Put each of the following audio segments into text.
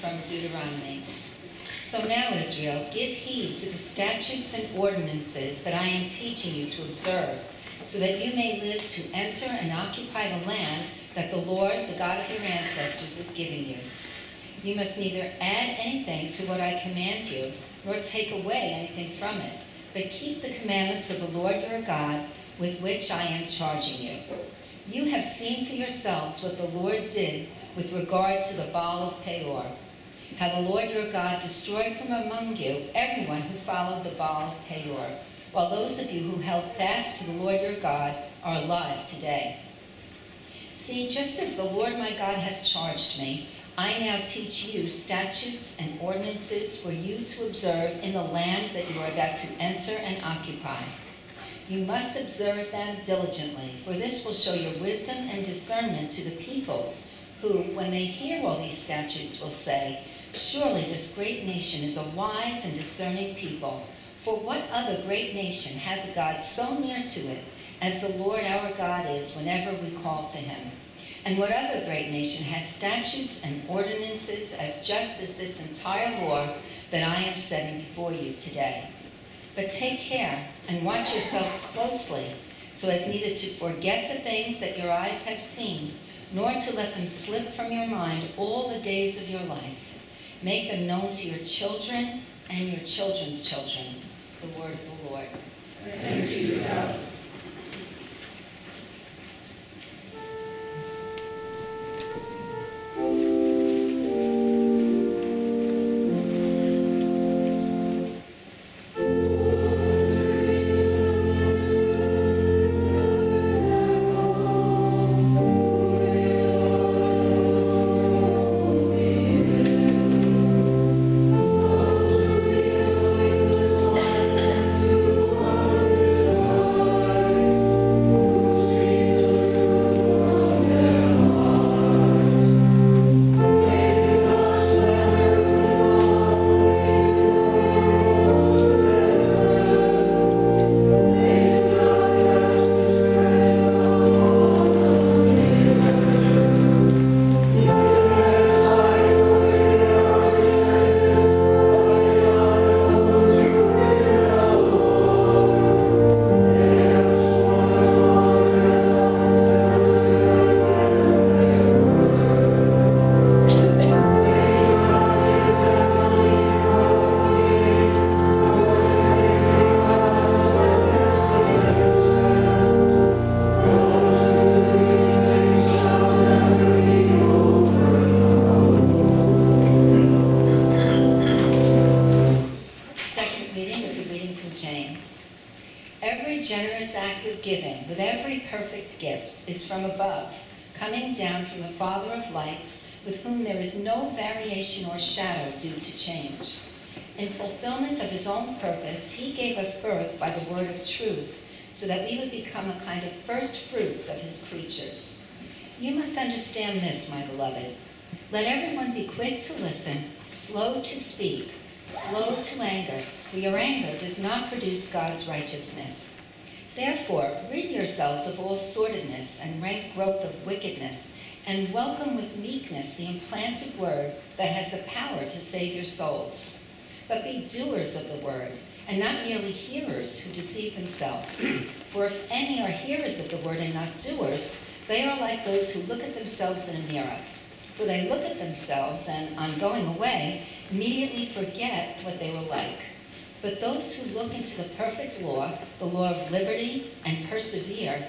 from Deuteronomy. So now, Israel, give heed to the statutes and ordinances that I am teaching you to observe, so that you may live to enter and occupy the land that the Lord, the God of your ancestors, is giving you. You must neither add anything to what I command you, nor take away anything from it, but keep the commandments of the Lord your God, with which I am charging you. You have seen for yourselves what the Lord did with regard to the Baal of Peor, how the Lord your God destroyed from among you everyone who followed the Baal of Peor, while those of you who held fast to the Lord your God are alive today. See, just as the Lord my God has charged me, I now teach you statutes and ordinances for you to observe in the land that you are about to enter and occupy. You must observe them diligently, for this will show your wisdom and discernment to the peoples, who, when they hear all these statutes, will say, surely this great nation is a wise and discerning people. For what other great nation has a God so near to it as the Lord our God is whenever we call to him? And what other great nation has statutes and ordinances as just as this entire law that I am setting before you today? But take care and watch yourselves closely, so as neither to forget the things that your eyes have seen, nor to let them slip from your mind all the days of your life. Make them known to your children and your children's children. The word of the Lord. Thanks be to God. From above, coming down from the Father of lights, with whom there is no variation or shadow due to change. In fulfillment of his own purpose, he gave us birth by the word of truth, so that we would become a kind of first fruits of his creatures. You must understand this, my beloved. Let everyone be quick to listen, slow to speak, slow to anger, for your anger does not produce God's righteousness. Therefore, rid yourselves of all sordidness and rank growth of wickedness, and welcome with meekness the implanted word that has the power to save your souls. But be doers of the word, and not merely hearers who deceive themselves. For if any are hearers of the word and not doers, they are like those who look at themselves in a mirror. For they look at themselves and, on going away, immediately forget what they were like. But those who look into the perfect law, the law of liberty, and persevere,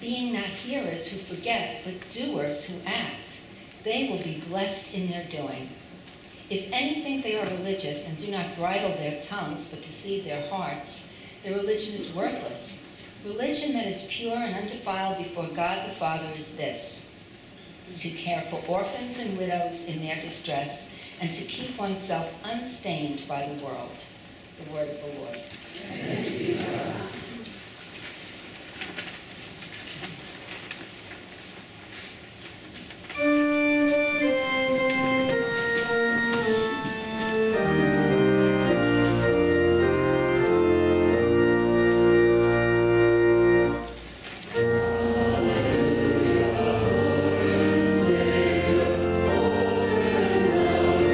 being not hearers who forget, but doers who act, they will be blessed in their doing. If any think they are religious and do not bridle their tongues, but deceive their hearts, their religion is worthless. Religion that is pure and undefiled before God the Father is this: to care for orphans and widows in their distress, and to keep oneself unstained by the world. The word of the Lord. Thanks be to God. Hallelujah, Lord and Savior, holy and well.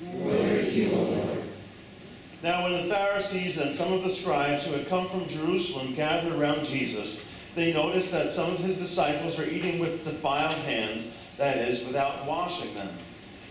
Glory to you, O Lord. Now when the Pharisees and some of the scribes who had come from Jerusalem gathered around Jesus, they noticed that some of his disciples were eating with defiled hands, that is, without washing them.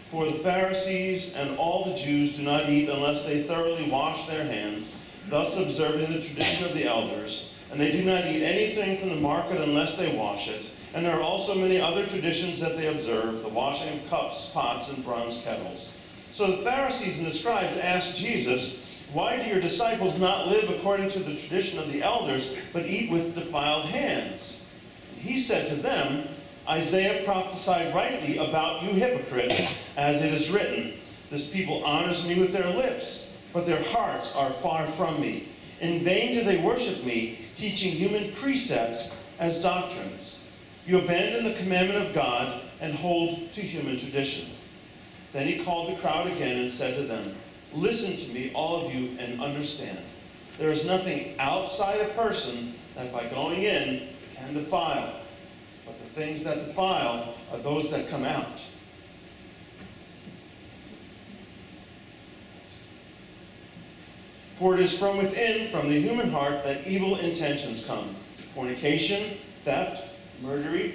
For the Pharisees and all the Jews do not eat unless they thoroughly wash their hands, thus observing the tradition of the elders. And they do not eat anything from the market unless they wash it. And there are also many other traditions that they observe, the washing of cups, pots, and bronze kettles. So the Pharisees and the scribes asked Jesus, "Why do your disciples not live according to the tradition of the elders, but eat with defiled hands?" And he said to them, "Isaiah prophesied rightly about you hypocrites, as it is written, 'This people honors me with their lips, but their hearts are far from me. In vain do they worship me, teaching human precepts as doctrines. You abandon the commandment of God and hold to human tradition.'" Then he called the crowd again and said to them, "Listen to me, all of you, and understand. There is nothing outside a person that by going in can defile. But the things that defile are those that come out. For it is from within, from the human heart, that evil intentions come: fornication, theft, murder,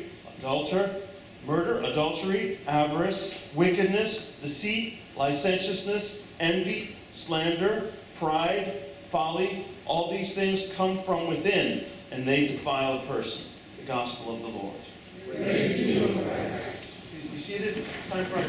adultery, avarice, wickedness, deceit, licentiousness, envy, slander, pride, folly. All these things come from within, and they defile a person." The gospel of the Lord. Praise to you, Christ. Please be seated. It's time for our